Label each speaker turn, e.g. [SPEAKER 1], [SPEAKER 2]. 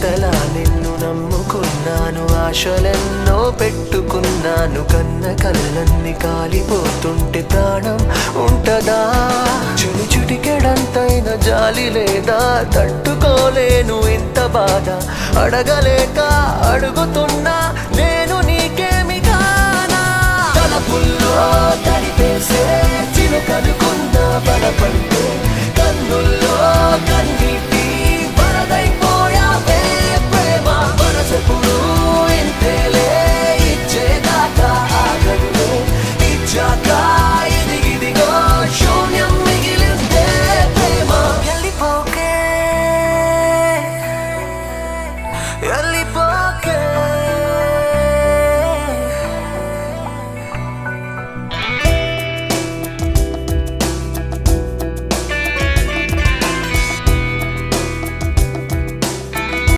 [SPEAKER 1] ఇంతలా నిన్ను నమ్ముకున్నాను, ఆశలెన్నో పెట్టుకున్నాను. కన్న కళ్ళన్ని కాలిపోతుంటే ప్రాణం ఉంటదా? చుడి చుటికెడంతైన జాలి లేదా? తట్టుకోలేను ఇంత బాధ, అడగలేక అడుగుతున్నా నేను నీకేమి కానా? తలపుల్లో తడిపేసే చిలుకనుకున్నా బలపంటే కన్నుల్లో కన్నీటి వరదైపోయావే ప్రేమ. మనసెప్పుడు ఇంతేలే, ఇచ్చేదాకా ఆగదులే, ఇచ్చాక ఇదిగిదిగో శూన్యం మిగిలిందే ప్రేమ. వెళ్ళిపోకే వెళ్ళిపో